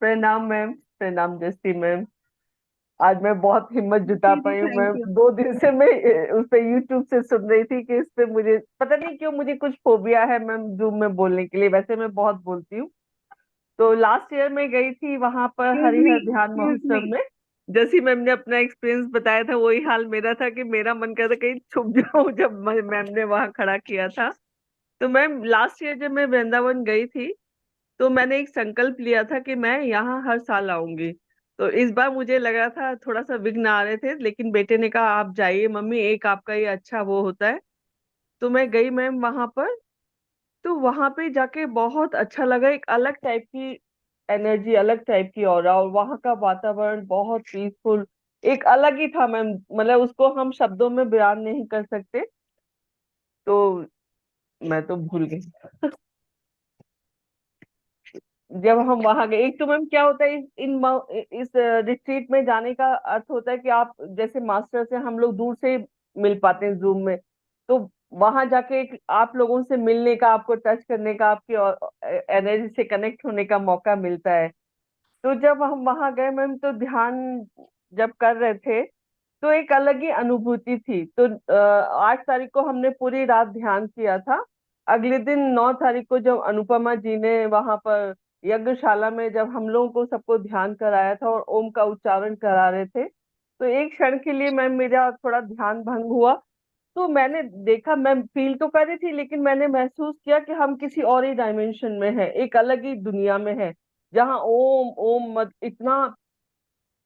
प्रणाम मैम। प्रणाम जस्सी मैम। आज मैं बहुत हिम्मत जुटा जी जी, पाई हूँ मैम। Thank you. 2 दिन से मैं उस पे यूट्यूब से सुन रही थी कि इस पे मुझे पता नहीं क्यों मुझे कुछ फोबिया है मैम जूम में बोलने के लिए। वैसे मैं बहुत बोलती हूँ। तो लास्ट ईयर में गई थी वहां पर एक्सक्यूज मी, हरिहर ध्यान एक्सक्यूज महोत्सव मी। में। जैसी मैम ने अपना एक्सपीरियंस बताया था वही हाल मेरा था कि मेरा मन करता कहीं छुप जाऊं जब मैम ने वहां खड़ा किया था। तो मैम लास्ट ईयर जब मैं वृंदावन गई थी तो मैंने एक संकल्प लिया था कि मैं यहाँ हर साल आऊंगी। तो इस बार मुझे लगा था थोड़ा सा विघ्न आ रहे थे, लेकिन बेटे ने कहा आप जाइए मम्मी, एक आपका ये अच्छा वो होता है। तो मैं गई मैम वहां पर। तो वहां पे जाके बहुत अच्छा लगा। एक अलग टाइप की एनर्जी, अलग टाइप की ऑरा, और वहां का वातावरण बहुत पीसफुल। एक अलग ही था मैम। मतलब उसको हम शब्दों में बयान नहीं कर सकते। तो मैं तो भूल गई जब हम वहां गए। एक तो मैम क्या होता है इस रिट्रीट में जाने का अर्थ होता है कि आप जैसे मास्टर से हम लोग दूर से मिल पाते हैं जूम में। तो वहां जाके आप लोगों से मिलने का, आपको टच करने का, आपकी एनर्जी से कनेक्ट होने का मौका मिलता है। तो जब हम वहां गए मैम तो ध्यान जब कर रहे थे तो एक अलग ही अनुभूति थी। तो 8 तारीख को हमने पूरी रात ध्यान किया था। अगले दिन 9 तारीख को जब अनुपमा जी ने वहां पर यज्ञशाला में जब हम लोगों को सबको ध्यान कराया था और ओम का उच्चारण करा रहे थे, तो एक क्षण के लिए मैम मेरा थोड़ा ध्यान भंग हुआ। तो मैंने देखा, मैं फील तो कर रही थी लेकिन मैंने महसूस किया कि हम किसी और ही डायमेंशन में हैं, एक अलग ही दुनिया में है, जहाँ ओम ओम मत इतना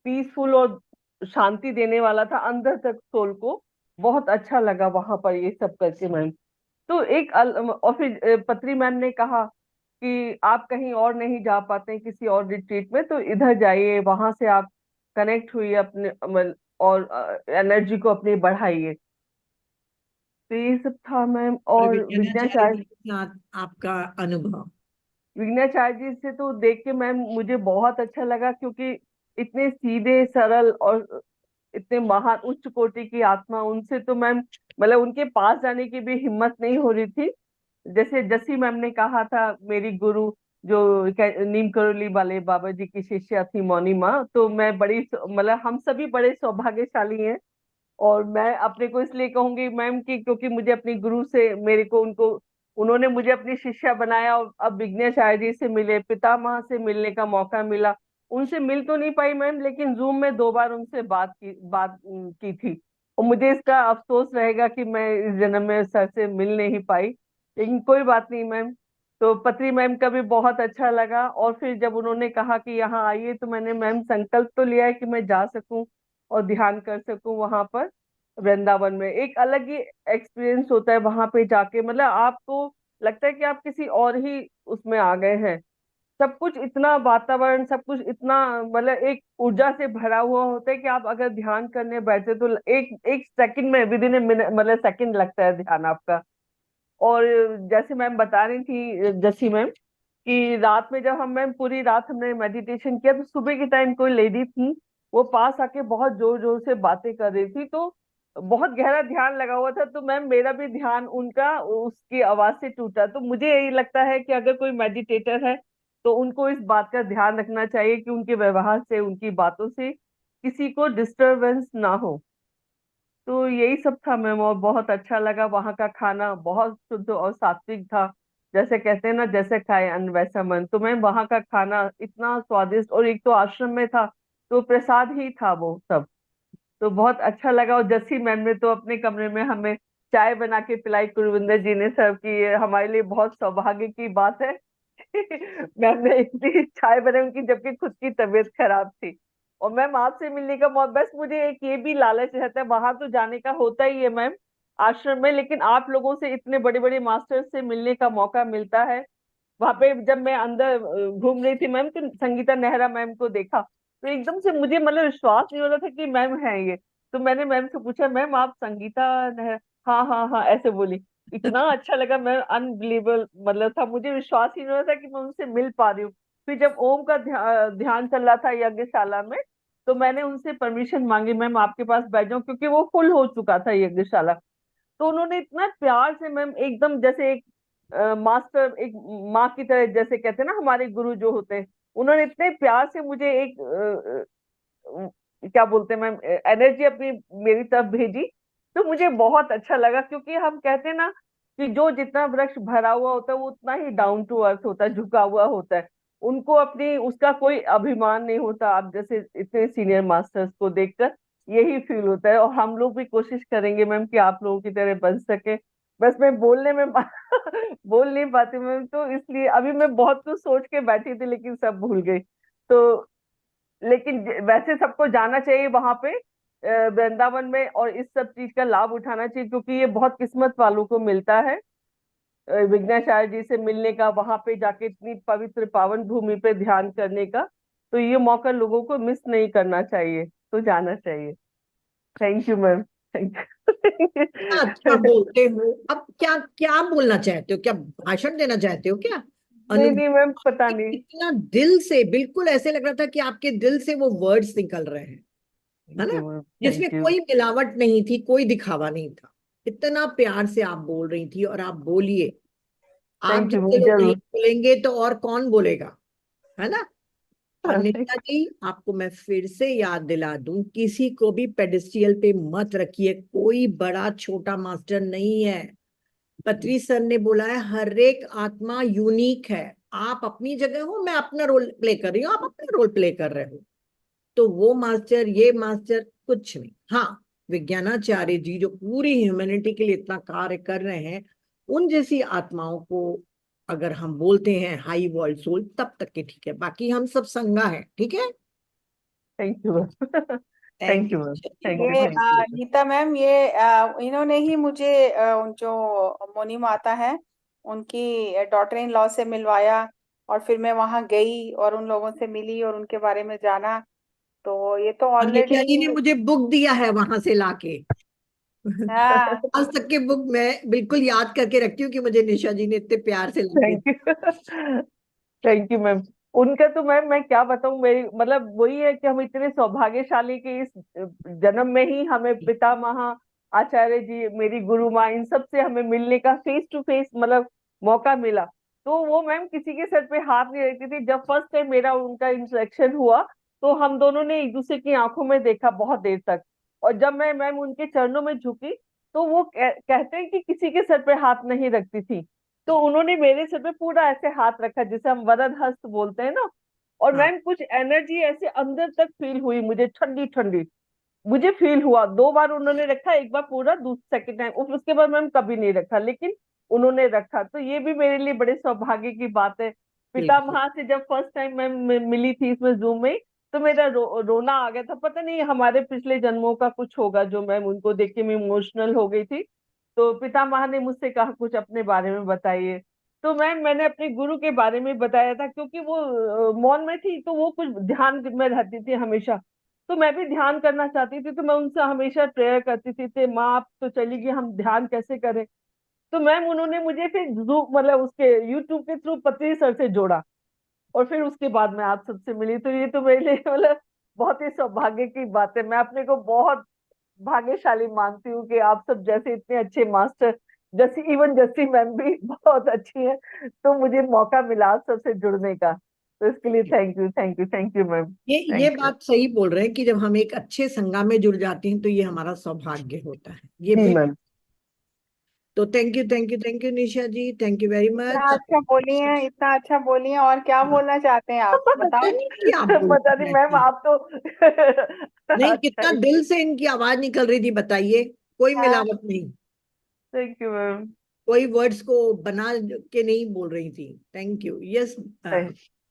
पीसफुल और शांति देने वाला था अंदर तक सोल को। बहुत अच्छा लगा वहां पर ये सब करके मैम। तो और फिर पत्री मैम ने कहा कि आप कहीं और नहीं जा पाते हैं किसी और रिट्रीट में, तो इधर जाइए, वहां से आप कनेक्ट हुई अपने और एनर्जी को अपनी बढ़ाइए। तो ये सब था मैम। और और विज्ञानाचार्य जी के साथ आपका अनुभव। विघ्नाचार्य जी से तो देख के मैम मुझे बहुत अच्छा लगा, क्योंकि इतने सीधे सरल और इतने महान उच्च कोटि की आत्मा, उनसे तो मैम मतलब उनके पास जाने की भी हिम्मत नहीं हो रही थी। जैसे जसी मैम ने कहा था, मेरी गुरु जो नीम करोली वाले बाबा जी की शिष्या थी मौनी माँ, तो मैं बड़ी मतलब हम सभी बड़े सौभाग्यशाली हैं। और मैं अपने को इसलिए कहूंगी मैम कि क्योंकि मुझे अपनी गुरु से मेरे को उनको उन्होंने मुझे अपनी शिष्या बनाया, और अब विघ्नेश आर्य जी से मिले, पितामह से मिलने का मौका मिला। उनसे मिल तो नहीं पाई मैम, लेकिन जूम में 2 बार उनसे बात की थी। और मुझे इसका अफसोस रहेगा कि मैं इस जन्म में सर से मिल नहीं पाई, लेकिन कोई बात नहीं मैम। तो पत्री मैम का भी बहुत अच्छा लगा। और फिर जब उन्होंने कहा कि यहाँ आइए, तो मैंने मैम संकल्प तो लिया है कि मैं जा सकूं और ध्यान कर सकूं वहां पर वृंदावन में। एक अलग ही एक्सपीरियंस होता है वहां पे जाके। मतलब आपको लगता है कि आप किसी और ही उसमें आ गए हैं। सब कुछ इतना वातावरण, सब कुछ इतना मतलब एक ऊर्जा से भरा हुआ होता है कि आप अगर ध्यान करने बैठे तो एक एक सेकंड में, विद इन ए मिनट, मतलब सेकंड लगता है ध्यान आपका। और जैसे मैम बता रही थी जसी मैम कि रात में जब हम मैम पूरी रात हमने मेडिटेशन किया, तो सुबह के टाइम कोई लेडी थी, वो पास आके बहुत जोर जोर से बातें कर रही थी। तो बहुत गहरा ध्यान लगा हुआ था, तो मैम मेरा भी ध्यान उनका उसकी आवाज से टूटा। तो मुझे यही लगता है कि अगर कोई मेडिटेटर है तो उनको इस बात का ध्यान रखना चाहिए कि उनके व्यवहार से, उनकी बातों से किसी को डिस्टरबेंस ना हो। तो यही सब था मैम। और बहुत अच्छा लगा। वहाँ का खाना बहुत शुद्ध और सात्विक था। जैसे कहते हैं ना, जैसे खाए अन्न वैसा मन। तो मैम वहाँ का खाना इतना स्वादिष्ट, और एक तो आश्रम में था तो प्रसाद ही था वो सब। तो बहुत अच्छा लगा। और जस्सी मैम ने तो अपने कमरे में हमें चाय बना के पिलाई, गुरविंदर जी ने सर्व की। ये हमारे लिए बहुत सौभाग्य की बात है मैम ने इतनी चाय बनाई उनकी, जबकि खुद की तबीयत खराब थी। और मैम आपसे मिलने का मौका, बस मुझे एक ये भी लालच रहता है, वहां तो जाने का होता ही है मैम आश्रम में, लेकिन आप लोगों से, इतने बड़े बड़े मास्टर से मिलने का मौका मिलता है वहां पे। जब मैं अंदर घूम रही थी मैम, तो संगीता नेहरा मैम को देखा, तो एकदम से मुझे मतलब विश्वास नहीं हो रहा था कि मैम है ये। तो मैंने मैम से पूछा, मैम आप संगीता नेहरा? हाँ हाँ हाँ ऐसे बोली। इतना अच्छा लगा मैम, अनबिलीवेबल मतलब था, मुझे विश्वास ही नहीं हो रहा था कि मैं उनसे मिल पा रही हूँ। फिर जब ओम का ध्यान चल रहा था यज्ञशाला में, तो मैंने उनसे परमिशन मांगी, मैम आपके पास बैठ जाऊं, क्योंकि वो फुल हो चुका था यज्ञशाला। तो उन्होंने इतना प्यार से मैम, एकदम जैसे एक मास्टर, एक माँ की तरह, जैसे कहते हैं ना हमारे गुरु जो होते हैं, उन्होंने इतने प्यार से मुझे एक क्या बोलते हैं मैम, एनर्जी अपनी मेरी तरफ भेजी। तो मुझे बहुत अच्छा लगा, क्योंकि हम कहते हैं ना कि जो जितना वृक्ष भरा हुआ होता है वो उतना ही डाउन टू अर्थ होता है, झुका हुआ होता है। उनको अपनी उसका कोई अभिमान नहीं होता। आप जैसे इतने सीनियर मास्टर्स को देखकर यही फील होता है, और हम लोग भी कोशिश करेंगे मैम कि आप लोगों की तरह बन सके। बस मैं बोलने में बोल नहीं पाती मैम, तो इसलिए अभी मैं बहुत कुछ सोच के बैठी थी लेकिन सब भूल गई। तो लेकिन वैसे सबको जाना चाहिए वहां पे वृंदावन में, और इस सब चीज का लाभ उठाना चाहिए, क्योंकि ये बहुत किस्मत वालों को मिलता है विघ्नाचार्य जी से मिलने का, वहां पे जाके इतनी पवित्र पावन भूमि पे ध्यान करने का। तो ये मौका लोगों को मिस नहीं करना चाहिए, तो जाना चाहिए। थैंक यू मैम, थैंक अच्छा यू। बोलते हो। अब क्या क्या बोलना चाहते हो? क्या भाषण देना चाहते हो क्या? नहीं अनुभव नहीं मैम, पता नहीं। इतना दिल से, बिल्कुल ऐसे लग रहा था कि आपके दिल से वो वर्ड्स निकल रहे हैं, है थैंक ना? यू मैम, जिसमें थैंक यू। कोई मिलावट नहीं थी, कोई दिखावा नहीं था। इतना प्यार से आप बोल रही थी। और आप बोलिए, आप थैंक यू जैसे मैम, लोग नहीं जरूर। बोलेंगे तो और कौन बोलेगा, है ना? और हाँ, नित्या जी, आपको मैं फिर से याद दिला दूं, किसी को भी पेडिस्टियल पे मत रखिए। कोई बड़ा छोटा मास्टर नहीं है। पत्री सर ने बोला है, हर एक आत्मा यूनिक है। आप अपनी जगह हो, मैं अपना रोल प्ले कर रही हूँ, आप अपना रोल प्ले कर रहे हो। तो वो मास्टर, ये मास्टर, कुछ नहीं। हाँ, विज्ञानाचार्य जी जो पूरी ह्यूमैनिटी के लिए इतना कार्य कर रहे हैं, उन जैसी आत्माओं को अगर हम बोलते हैं हाई वर्ल्ड सोल, तब तक के ठीक है। बाकी हम सब संगा है, ठीक है। Thank you ma'am. Thank thank you. You ma'am, thank you, ये थैंक यू। नीता मैम, ये इन्होंने ही मुझे उन जो मोनी माता है उनकी डॉटर इन लॉ से मिलवाया। और फिर मैं वहां गई और उन लोगों से मिली और उनके बारे में जाना। तो ये तो और नित्या जी ने ऑलरेडी। मुझे बुक दिया है वहां से लाके। हाँ। आज तक के बुक मैं बिल्कुल याद करके रखती हूँ कि मुझे निशा जी ने इतने प्यार से लाके। Thank you. Thank you ma'am. उनका तो मैम मैं क्या बताऊं, मेरी मतलब वही है कि हम इतने सौभाग्यशाली कि इस जन्म में ही हमें पितामह आचार्य जी, मेरी गुरु माँ, इन सब से हमें मिलने का फेस टू फेस मतलब मौका मिला। तो वो मैम किसी के सर पे हाथ नहीं रखती थी। जब फर्स्ट टाइम मेरा उनका इंटरेक्शन हुआ, तो हम दोनों ने एक दूसरे की आंखों में देखा बहुत देर तक। और जब मैं मैम उनके चरणों में झुकी, तो वो कहते हैं कि किसी के सर पे हाथ नहीं रखती थी। तो उन्होंने मेरे सर पे पूरा ऐसे हाथ रखा, जिसे हम वरद हस्त बोलते हैं ना। और हाँ, मैम कुछ एनर्जी ऐसे अंदर तक फील हुई मुझे, ठंडी ठंडी। मुझे फील हुआ, 2 बार उन्होंने रखा, एक बार पूरा, दूसरा सेकंड टाइम, उसके बाद मैम कभी नहीं रखा, लेकिन उन्होंने रखा। तो ये भी मेरे लिए बड़े सौभाग्य की बात है। बिल्कुल। पितामह से जब फर्स्ट टाइम मैं मिली थी इसमें जूम में, तो मेरा रोना आ गया था। पता नहीं हमारे पिछले जन्मों का कुछ होगा, जो मैम उनको देख के मैं इमोशनल हो गई थी। तो पितामह ने मुझसे कहा कुछ अपने बारे में बताइए। तो मैंने अपने गुरु के बारे में बताया था, क्योंकि वो मौन में थी, तो वो कुछ ध्यान में रहती थी हमेशा। तो मैं भी ध्यान करना चाहती थी, तो मैं उनसे हमेशा प्रेयर करती थी माँ आप तो चली गई, हम ध्यान कैसे करें। तो मैम उन्होंने मुझे फिर मतलब उसके यूट्यूब के थ्रू पत्री सर से जोड़ा, और फिर उसके बाद मैं आप सबसे मिली। तो ये तो मेरे लिए मतलब बहुत ही सौभाग्य की बात है। मैं अपने को बहुत भाग्यशाली मानती हूँ कि आप सब जैसे इतने अच्छे मास्टर, जैसी इवन जैसी मैम भी बहुत अच्छी है, तो मुझे मौका मिला आप सबसे जुड़ने का। तो इसके लिए thank you, thank you, thank you ma'am, ये थैंक यू। बात सही बोल रहे हैं कि जब हम एक अच्छे संगा में जुड़ जाते हैं तो ये हमारा सौभाग्य होता है, ये जी बिल्कुल। मैम। तो thank you, thank you, thank you Nisha ji, thank you very इतना मच। अच्छा बोली हैं, इतना अच्छा बोली हैं, और क्या बोलना चाहते हैं आप पता बताओ। नहीं क्या पता बोलना नहीं मैम, चाहती। आप तो नहीं, अच्छा कितना है। दिल से इनकी आवाज निकल रही थी, बताइए। कोई हाँ। मिलावट नहीं। Thank you ma'am. कोई वर्ड्स को बना के नहीं बोल रही थी। Thank you. यस,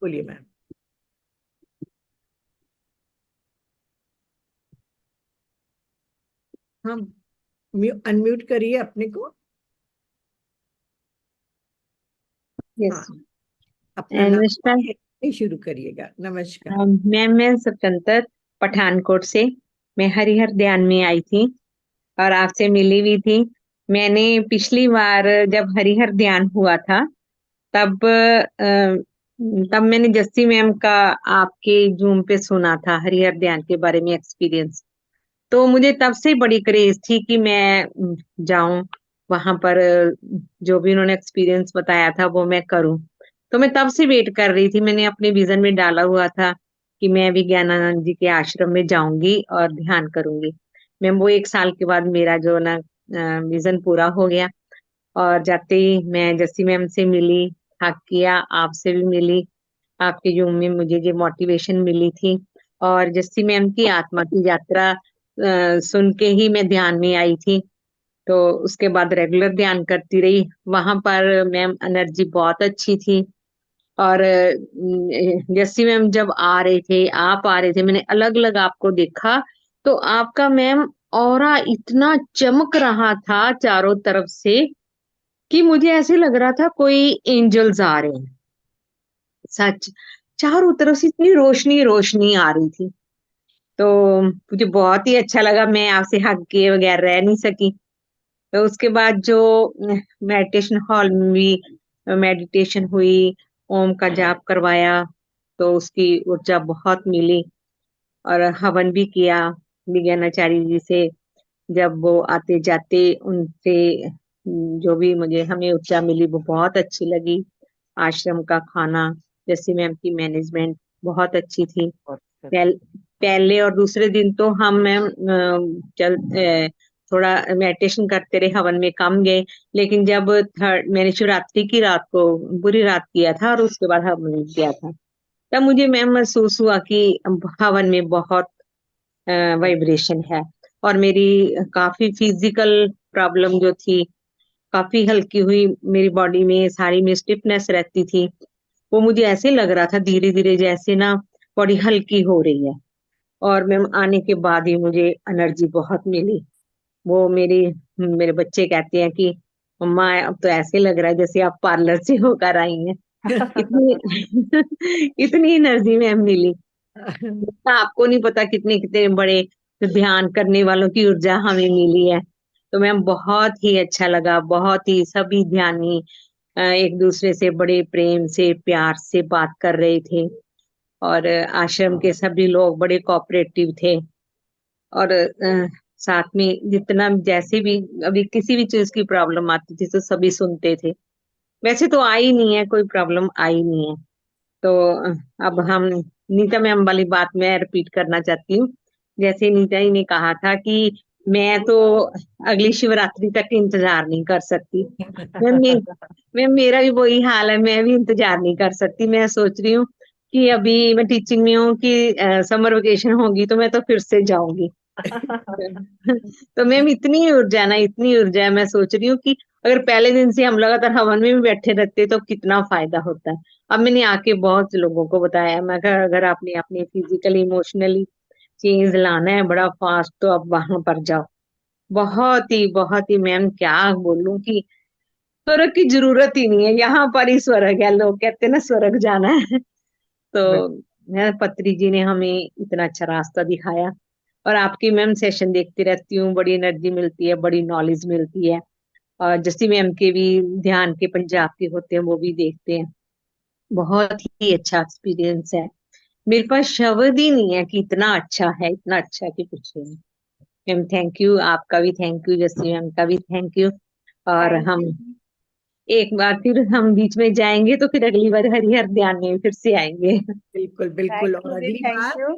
बोलिए मैम। हाँ, अनम्यूट करिए अपने को। हाँ, यस। अपना नाम नमस्कार। ही शुरू करिएगा। नमस्कार। मैम मैं स्वतंत्र पठानकोट से, मैं हरिहर ध्यान में आई थी और आपसे मिली भी थी। मैंने पिछली बार जब हरिहर ध्यान हुआ था, तब तब मैंने जस्सी मैम का आपके जूम पे सुना था हरिहर ध्यान के बारे में एक्सपीरियंस। तो मुझे तब से बड़ी क्रेज थी कि मैं जाऊं वहां पर, जो भी उन्होंने एक्सपीरियंस बताया था वो मैं करूं। तो मैं तब से वेट कर रही थी, मैंने अपने विजन में डाला हुआ था कि मैं भी ज्ञानानंद जी के आश्रम में जाऊंगी और ध्यान करूंगी। मैम वो 1 साल के बाद मेरा जो ना विजन पूरा हो गया, और जाते ही मैं जस्सी मैम से मिली, हक किया, आपसे भी मिली। आपके जूम में मुझे जो मोटिवेशन मिली थी, और जस्सी मैम की आत्मा की यात्रा सुन के ही मैं ध्यान में आई थी। तो उसके बाद रेगुलर ध्यान करती रही। वहां पर मैम एनर्जी बहुत अच्छी थी। और जस्सी मैम जब आ रहे थे, आप आ रहे थे, मैंने अलग अलग आपको देखा, तो आपका मैम ऑरा इतना चमक रहा था चारों तरफ से कि मुझे ऐसे लग रहा था कोई एंजल्स आ रहे हैं। सच, चारों तरफ से इतनी रोशनी रोशनी आ रही थी। तो मुझे बहुत ही अच्छा लगा, मैं आपसे हग किए बगैर रह नहीं सकी। तो उसके बाद जो मेडिटेशन हॉल में भी मेडिटेशन हुई, ओम का जाप करवाया, तो उसकी ऊर्जा बहुत मिली। और हवन भी किया विज्ञानाचार्य जी से, जब वो आते जाते उनसे जो भी मुझे हमें ऊर्जा मिली वो बहुत अच्छी लगी। आश्रम का खाना, जैसे मैम की मैनेजमेंट बहुत अच्छी थी। पहले पहले और दूसरे दिन तो हम मैम थोड़ा मेडिटेशन करते रहे, हवन में कम गए। लेकिन जब थर्ड मैंने शिवरात्रि की रात को पूरी रात किया था और उसके बाद हवन किया था, तब मुझे मैम महसूस हुआ कि हवन में बहुत वाइब्रेशन है। और मेरी काफी फिजिकल प्रॉब्लम जो थी काफी हल्की हुई। मेरी बॉडी में सारी में स्टिफनेस रहती थी, वो मुझे ऐसे लग रहा था धीरे धीरे जैसे ना बॉडी हल्की हो रही है। और मैम आने के बाद ही मुझे एनर्जी बहुत मिली। वो मेरे बच्चे कहते हैं कि मम्मा अब तो ऐसे लग रहा है जैसे आप पार्लर से होकर आई हैं। इतनी इतनी एनर्जी मैम मिली। आपको नहीं पता कितने कितने बड़े ध्यान करने वालों की ऊर्जा हमें मिली है। तो मैम बहुत ही अच्छा लगा, बहुत ही सभी ध्यानी एक दूसरे से बड़े प्रेम से प्यार से बात कर रहे थे। और आश्रम के सभी लोग बड़े कोऑपरेटिव थे। और साथ में जितना जैसे भी अभी किसी भी चीज की प्रॉब्लम आती थी तो सभी सुनते थे। वैसे तो आई नहीं है, कोई प्रॉब्लम आई नहीं है। तो अब हम नीता मैम वाली बात मैं रिपीट करना चाहती हूँ। जैसे नीता ही ने कहा था कि मैं तो अगली शिवरात्रि तक इंतजार नहीं कर सकती। मैम मैम मेरा भी वही हाल है, मैं भी इंतजार नहीं कर सकती। मैं सोच रही हूँ कि अभी मैं टीचिंग में हूँ कि समर वेकेशन होगी तो मैं तो फिर से जाऊंगी। तो मैम इतनी ऊर्जा ना, इतनी ऊर्जा है, मैं सोच रही हूँ कि अगर पहले दिन से हम लगातार हवन में भी बैठे रहते तो कितना फायदा होता है। अब मैंने आके बहुत से लोगों को बताया, मैं कहा अगर आपने अपने फिजिकली इमोशनली चेंज लाना है बड़ा फास्ट तो अब वहां पर जाओ। बहुत ही मैम क्या बोलूं कि स्वर्ग की जरूरत ही नहीं है, यहाँ पर ही स्वर्ग है। लोग कहते हैं ना स्वर्ग जाना है। तो पत्री जी ने हमें इतना अच्छा रास्ता दिखाया। और आपकी मैम सेशन देखती रहती हूँ, बड़ी एनर्जी मिलती है, बड़ी नॉलेज मिलती है। और जैसी मैम के भी ध्यान के पंजाब के होते हैं वो भी देखते हैं। बहुत ही अच्छा एक्सपीरियंस है। मेरे पास शब्द ही नहीं है कि इतना अच्छा है, इतना अच्छा कि कुछ नहीं। मैम थैंक यू, आपका भी थैंक यू, जैसी मैम का भी थैंक यू। और थैंक हम यू। एक बार फिर हम बीच में जाएंगे तो फिर अगली बार हरिहर ध्यान में फिर से आएंगे। बिल्कुल बिल्कुल। थैंक और यू जी, थैंक यू।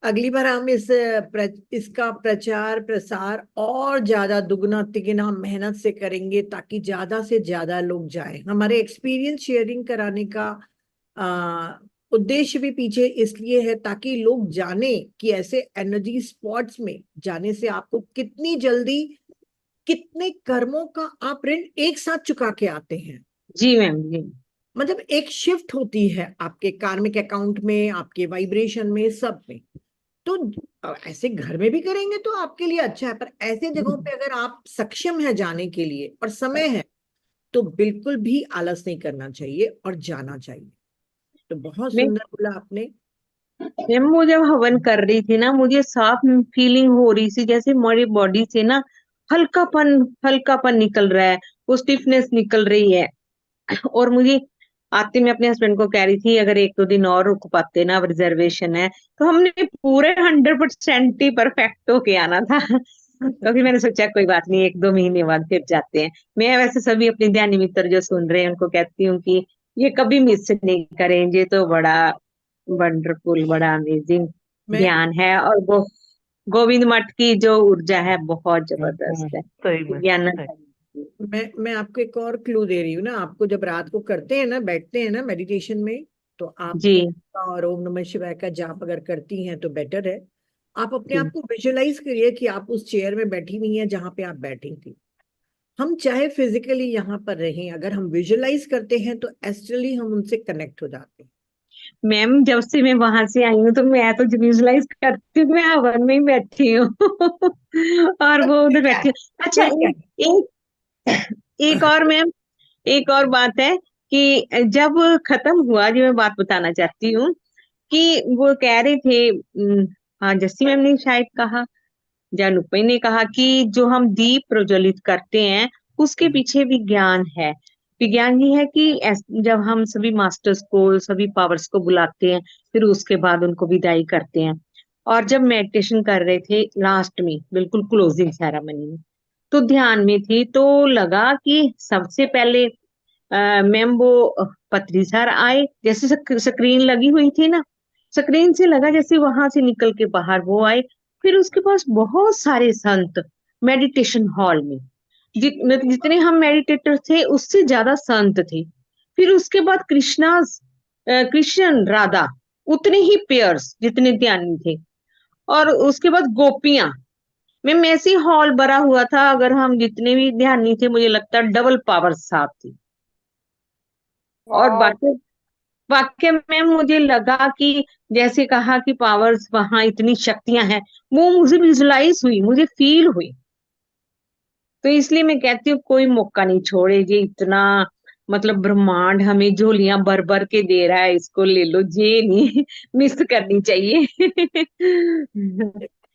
अगली बार हम इसका प्रचार प्रसार और ज्यादा दुगना तिगुना मेहनत से करेंगे ताकि ज्यादा से ज्यादा लोग जाएं। हमारे एक्सपीरियंस शेयरिंग कराने का उद्देश्य भी पीछे इसलिए है ताकि लोग जाने कि ऐसे एनर्जी स्पॉट्स में जाने से आपको कितनी जल्दी कितने कर्मों का आप ऋण एक साथ चुका के आते हैं। जी मैम जी। मतलब एक शिफ्ट होती है आपके कार्मिक अकाउंट में, आपके वाइब्रेशन में, सब में। तो ऐसे घर में भी करेंगे तो आपके लिए अच्छा है, पर ऐसे जगहों पे अगर आप सक्षम है जाने के लिए और समय है तो बिल्कुल भी आलस नहीं करना चाहिए और जाना चाहिए। तो बहुत मैं सुंदर बोला आपने। मैम वो जब हवन कर रही थी ना मुझे साफ फीलिंग हो रही थी जैसे हमारी बॉडी से ना हल्कापन हल्कापन निकल रहा है, वो स्टिफनेस निकल रही है। और मुझे आते मैं अपने हस्बैंड को कह रही थी अगर 1-2 दिन और रुक पाते ना, अब रिजर्वेशन है, तो हमने पूरे 100% ही परफेक्ट होके आना था। तो फिर मैंने सोचा कोई बात नहीं, 1-2 महीने बाद फिर जाते हैं। मैं वैसे सभी अपने ध्यान मित्र जो सुन रहे हैं उनको कहती हूँ कि ये कभी मिस नहीं करें। ये तो बड़ा वंडरफुल, बड़ा अमेजिंग मैं ध्यान है। और वो गोविंद मठ की जो ऊर्जा है बहुत जबरदस्त है। सही में ज्ञानंद सही। मैं आपको एक और क्लू दे रही हूँ ना। आपको जब रात को करते हैं ना, बैठते हैं ना मेडिटेशन में, तो आप जी और ओम नमः शिवाय का जाप अगर करती हैं तो बेटर है। आप अपने जी आप को विजुअलाइज करिए कि आप उस चेयर में बैठी हुई हैं जहां पे आप बैठी थी। हम चाहे फिजिकली यहाँ पर रहें, अगर हम विजुअलाइज करते हैं तो एस्ट्रली हम उनसे कनेक्ट हो जाते हैं। मैम, जब से मैं वहां से आई हूँ तो मैं तो विजुअलाइज करती हूँ, मैं हवन में ही बैठी हूँ और और वो फिर उधर क्या बैठी है? हूँ। अच्छा, फिर क्या एक और मैम, एक और बात है कि जब खत्म हुआ, जो मैं बात बताना चाहती हूँ कि वो कह रहे थे, हाँ जस्सी मैम ने शायद कहा, जानुपई ने कहा कि जो हम दीप प्रज्वलित करते हैं उसके है? पीछे विज्ञान है। विज्ञान ये है कि जब हम सभी मास्टर्स को, सभी पावर्स को बुलाते हैं, फिर उसके बाद उनको विदाई करते हैं। और जब मेडिटेशन कर रहे थे लास्ट में, बिल्कुल क्लोजिंग सेरेमनी में, तो ध्यान में थी, तो लगा कि सबसे पहले मैम वो पत्री सर आए, जैसे स्क्रीन लगी हुई थी ना, स्क्रीन से लगा जैसे वहां से निकल के बाहर वो आए। फिर उसके पास बहुत सारे संत मेडिटेशन हॉल में, जितने हम मेडिटेटर थे उससे ज्यादा संत थे। फिर उसके बाद कृष्ण राधा, उतने ही पेयर्स जितने ध्यानी थे। और उसके बाद गोपियां। मैम ऐसे हॉल भरा हुआ था, अगर हम जितने भी ध्यानी थे मुझे लगता है डबल पावर साथ थी। और बहुत। बाकी वाक्य में मुझे लगा कि जैसे कहा कि पावर्स वहां इतनी शक्तियां हैं, वो मुझे विजुलाइज हुई, मुझे फील हुई। तो इसलिए मैं कहती हूँ कोई मौका नहीं छोड़े। ये इतना मतलब ब्रह्मांड हमें झोलियां भर भर के दे रहा है, इसको ले लो, ये नहीं मिस करनी चाहिए।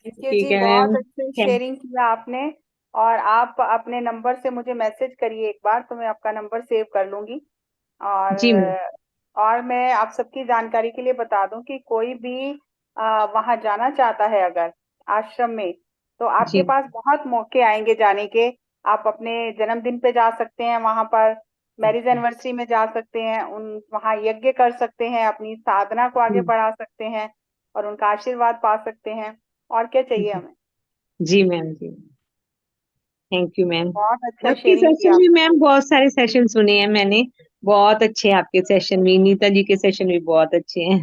थैंक यू ठीक जी, है बहुत मैम। अच्छे थैंक शेयरिंग किया आपने। और आप अपने नंबर से मुझे मैसेज करिए एक बार, तो मैं आपका नंबर सेव कर लूंगी। और जी मैम। और मैं आप सबकी जानकारी के लिए बता दूं कि कोई भी वहां जाना चाहता है अगर आश्रम में, तो आपके जी पास बहुत मौके आएंगे जाने के। आप अपने जन्मदिन पे जा सकते हैं वहां पर, मैरिज एनिवर्सरी में जा सकते हैं, उन वहां यज्ञ कर सकते हैं, अपनी साधना को आगे बढ़ा सकते हैं और उनका आशीर्वाद पा सकते हैं। और क्या चाहिए जी हमें। जी मैम। जी, थैंक यू मैम। बहुत अच्छा आपके शेयरिंग सेशन किया भी आपने। मैम, बहुत सारे सेशन सुने हैं मैंने, बहुत अच्छे हैं आपके सेशन भी। नीता जी के सेशन भी बहुत अच्छे हैं।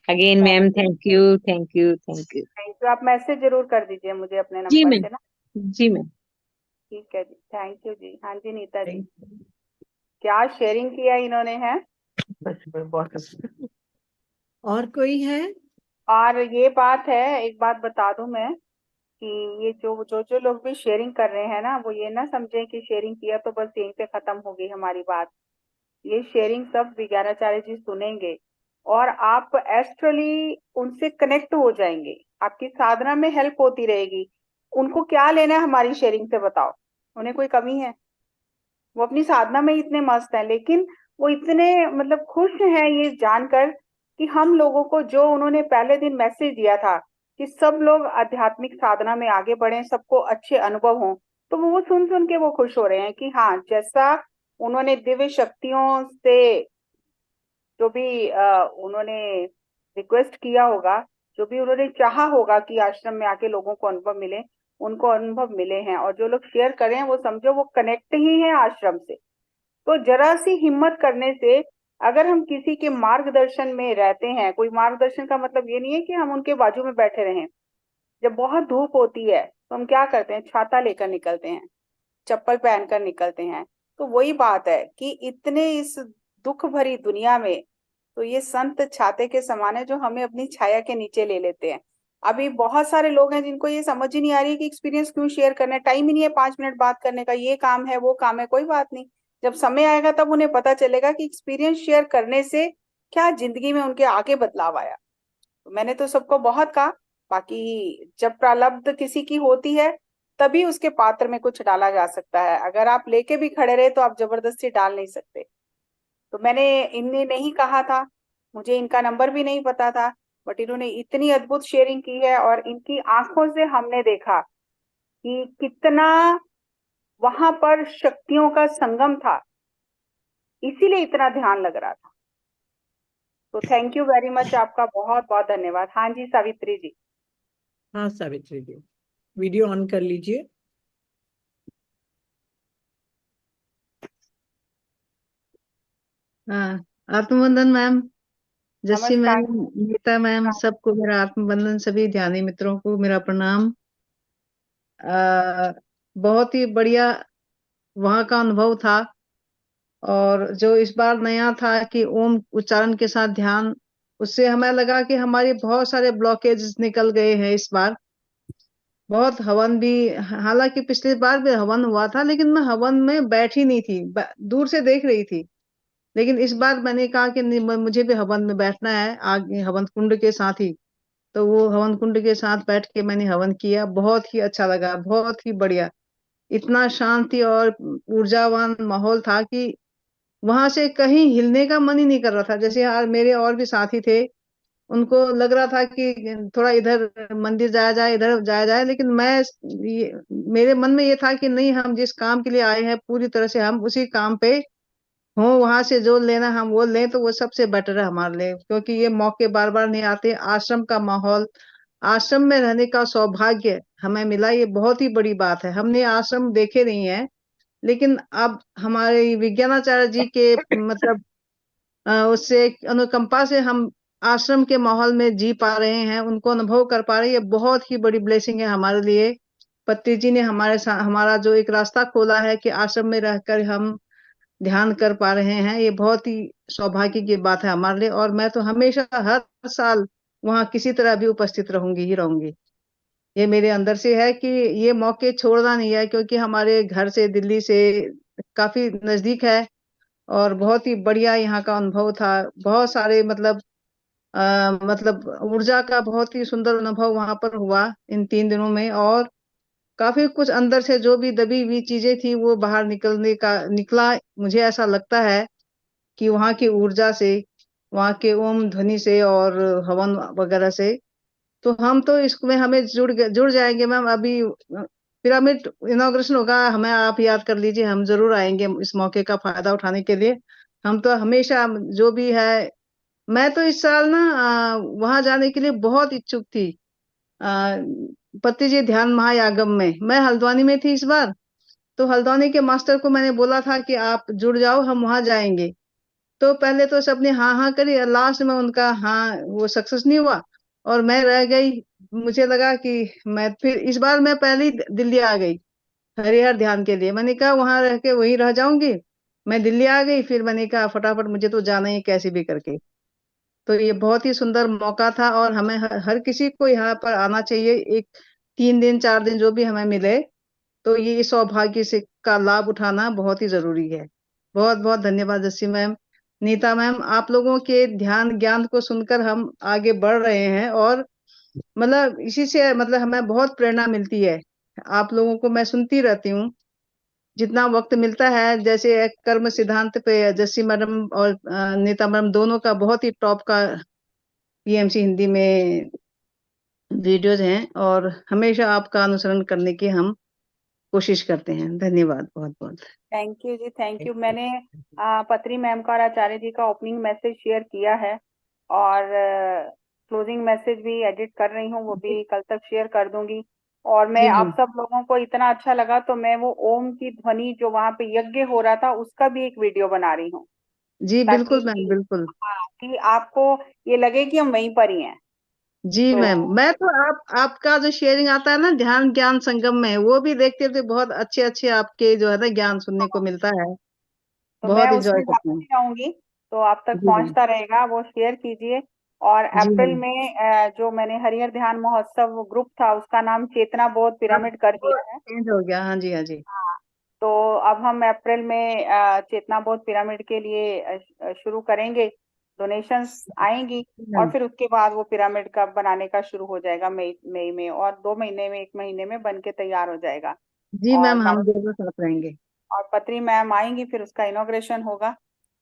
Again ma'am, thank thank you, thank you, thank you. You. आप मैसेज जरूर कर दीजिए मुझे अपने जी नंबर मैम। से ना। जी मैम। ठीक है जी, थैंक यू जी। हाँ जी नीता जी, Thank क्या शेयरिंग किया इन्होंने है। सच में बहुत अच्छा। और कोई है? और ये बात है, एक बात बता दूं मैं, कि ये जो जो जो लोग भी शेयरिंग कर रहे हैं ना, वो ये ना समझें कि शेयरिंग किया तो बस यहीं पे खत्म हो गई हमारी बात। ये शेयरिंग सब विज्ञानाचार्य जी सुनेंगे और आप एस्ट्रली उनसे कनेक्ट हो जाएंगे, आपकी साधना में हेल्प होती रहेगी। उनको क्या लेना है हमारी शेयरिंग से, बताओ। उन्हें कोई कमी है? वो अपनी साधना में ही इतने मस्त हैं, लेकिन वो इतने मतलब खुश हैं ये जानकर कि हम लोगों को जो उन्होंने पहले दिन मैसेज दिया था कि सब लोग आध्यात्मिक साधना में आगे बढ़ें, सबको अच्छे अनुभव हों, तो वो सुन सुन के वो खुश हो रहे हैं कि हाँ, जैसा उन्होंने दिव्य शक्तियों से जो भी उन्होंने रिक्वेस्ट किया होगा, जो भी उन्होंने चाहा होगा कि आश्रम में आके लोगों को अनुभव मिले, उनको अनुभव मिले हैं। और जो लोग शेयर कर रहे हैं वो समझो वो कनेक्ट ही है आश्रम से। तो जरा सी हिम्मत करने से, अगर हम किसी के मार्गदर्शन में रहते हैं, कोई मार्गदर्शन का मतलब ये नहीं है कि हम उनके बाजू में बैठे रहें। जब बहुत धूप होती है तो हम क्या करते हैं, छाता लेकर निकलते हैं, चप्पल पहनकर निकलते हैं। तो वही बात है कि इतने इस दुख भरी दुनिया में, तो ये संत छाते के समान है जो हमें अपनी छाया के नीचे ले लेते हैं। अभी बहुत सारे लोग हैं जिनको ये समझ ही नहीं आ रही कि एक्सपीरियंस क्यों शेयर करना है, टाइम ही नहीं है 5 मिनट बात करने का, ये काम है वो काम है, कोई बात नहीं। जब समय आएगा तब उन्हें पता चलेगा कि एक्सपीरियंस शेयर करने से क्या जिंदगी में उनके आगे बदलाव आया। तो मैंने तो सबको बहुत कहा, बाकी जब प्रारब्ध किसी की होती है तभी उसके पात्र में कुछ डाला जा सकता है। अगर आप लेके भी खड़े रहे तो आप जबरदस्ती डाल नहीं सकते। तो मैंने, इनने नहीं कहा था, मुझे इनका नंबर भी नहीं पता था, बट इन्होंने इतनी अद्भुत शेयरिंग की है और इनकी आंखों से हमने देखा कि कितना वहां पर शक्तियों का संगम था। इसीलिए इतना ध्यान लग रहा था। तो थैंक यू वेरी मच, आपका बहुत बहुत धन्यवाद। हाँ जी सावित्री जी। हाँ सावित्री जी, वीडियो ऑन कर लीजिए। हाँ, आत्मबंधन मैम, जस्सी नमस्कार। मैम, नीता मैम, सबको मेरा आत्मबंधन, सभी ध्यानी मित्रों को मेरा प्रणाम। बहुत ही बढ़िया वहाँ का अनुभव था। और जो इस बार नया था कि ओम उच्चारण के साथ ध्यान, उससे हमें लगा कि हमारी बहुत सारे ब्लॉकेज निकल गए हैं इस बार। बहुत हवन भी, हालांकि पिछली बार भी हवन हुआ था, लेकिन मैं हवन में बैठी नहीं थी, दूर से देख रही थी। लेकिन इस बार मैंने कहा कि नहीं, मुझे भी हवन में बैठना है, आगे हवन कुंड के साथ ही। तो वो हवन कुंड के साथ बैठ के मैंने हवन किया, बहुत ही अच्छा लगा, बहुत ही बढ़िया। इतना शांति और ऊर्जावान माहौल था कि वहां से कहीं हिलने का मन ही नहीं कर रहा था। जैसे यार मेरे और भी साथी थे, उनको लग रहा था कि थोड़ा इधर मंदिर जाया जाए, इधर जाया जाए, लेकिन मेरे मन में ये था कि नहीं, हम जिस काम के लिए आए हैं पूरी तरह से हम उसी काम पे हो, वहां से जो लेना हम वो लें, तो वो सबसे बेटर है हमारे लिए, क्योंकि ये मौके बार बार नहीं आते। आश्रम का माहौल, आश्रम में रहने का सौभाग्य हमें मिला, ये बहुत ही बड़ी बात है। हमने आश्रम देखे नहीं है, लेकिन अब हमारे विज्ञानाचार्य जी के मतलब उससे एक अनुकंपा से हम आश्रम के माहौल में जी पा रहे हैं, उनको अनुभव कर पा रहे हैं। ये बहुत ही बड़ी ब्लेसिंग है हमारे लिए। पत्नी जी ने हमारा जो एक रास्ता खोला है कि आश्रम में रहकर हम ध्यान कर पा रहे हैं, ये बहुत ही सौभाग्य की बात है हमारे लिए। और मैं तो हमेशा हर साल वहाँ किसी तरह भी उपस्थित रहूंगी ही रहूंगी। ये मेरे अंदर से है कि ये मौके छोड़ना नहीं है, क्योंकि हमारे घर से दिल्ली से काफी नजदीक है। और बहुत ही बढ़िया यहाँ का अनुभव था। बहुत सारे मतलब ऊर्जा का बहुत ही सुंदर अनुभव वहां पर हुआ इन 3 दिनों में। और काफी कुछ अंदर से जो भी दबी हुई चीजें थी वो बाहर निकला। मुझे ऐसा लगता है कि वहां की ऊर्जा से, वहां के ओम ध्वनि से और हवन वगैरह से, तो हम तो इसमें हमें जुड़ जाएंगे मैम। अभी पिरामिड इनॉग्रेशन होगा, हमें आप याद कर लीजिए, हम जरूर आएंगे इस मौके का फायदा उठाने के लिए। हम तो हमेशा जो भी है, मैं तो इस साल ना वहां जाने के लिए बहुत इच्छुक थी। आ, पति जी ध्यान महायागम में, मैं हल्द्वानी में थी इस बार, तो हल्द्वानी के मास्टर को मैंने बोला था कि आप जुड़ जाओ, हम वहां जाएंगे। तो पहले तो सबने हाँ हाँ करी, लास्ट में उनका हाँ वो सक्सेस नहीं हुआ और मैं रह गई। मुझे लगा कि मैं फिर इस बार मैं पहले ही दिल्ली आ गई हरिहर ध्यान के लिए। मैंने कहा वहां रह के वहीं रह जाऊंगी। मैं दिल्ली आ गई, फिर मैंने कहा फटाफट मुझे तो जाना ही कैसे भी करके। तो ये बहुत ही सुंदर मौका था और हमें हर किसी को यहाँ पर आना चाहिए। एक 3 दिन 4 दिन जो भी हमें मिले, तो ये सौभाग्य से का लाभ उठाना बहुत ही जरूरी है। बहुत बहुत धन्यवाद जस्सी मैम, नीता मैम, आप लोगों के ध्यान ज्ञान को सुनकर हम आगे बढ़ रहे हैं। और मतलब इसी से मतलब हमें बहुत प्रेरणा मिलती है। आप लोगों को मैं सुनती रहती हूँ जितना वक्त मिलता है। जैसे एक कर्म सिद्धांत पे जस्सी मैडम और नीता मैडम दोनों का बहुत ही टॉप का पीएमसी हिंदी में वीडियोज हैं, और हमेशा आपका अनुसरण करने की हम कोशिश करते हैं। धन्यवाद बहुत बहुत। थैंक यू जी, थैंक यू। मैंने पत्री मैम का और आचार्य जी का ओपनिंग मैसेज शेयर किया है, और क्लोजिंग मैसेज भी एडिट कर रही हूँ, वो भी कल तक शेयर कर दूंगी। और मैं जी जी आप सब लोगों को इतना अच्छा लगा तो मैं वो ओम की ध्वनि जो वहां पे यज्ञ हो रहा था उसका भी एक वीडियो बना रही हूँ, जी, ताकि बिल्कुल मैम, बिल्कुल। हाँ, कि आपको ये लगे कि हम वहीं पर ही हैं। जी तो मैम, मैं तो आपका जो शेयरिंग आता है ना ध्यान ज्ञान संगम में, वो भी देखते हुए बहुत अच्छे अच्छे आपके जो है ना ज्ञान सुनने को मिलता है। तो मैं बहुत इंजॉय उसमें करते हैं। डालती रहूंगी, तो आप तक जी मैम। पहुंचता रहेगा, वो शेयर कीजिए। और जी अप्रैल मैम। में जो मैंने हरिहर ध्यान महोत्सव ग्रुप था उसका नाम चेतना बोध हाँ, पिरामिड कर वो दिया है। चेंज हो गया, हाँ जी हाँ जी। हाँ, तो अब हम अप्रैल में चेतना बोध पिरामिड के लिए शुरू करेंगे, डोनेशंस आएंगी। जी और मैम। फिर उसके बाद वो पिरामिड का बनाने का शुरू हो जाएगा मई मई में, और 2 महीने में 1 महीने में बन के तैयार हो जाएगा। जी और मैम, हम जरूर साथ रहेंगे। और पत्री मैम आएंगी, फिर उसका इनॉग्रेशन होगा।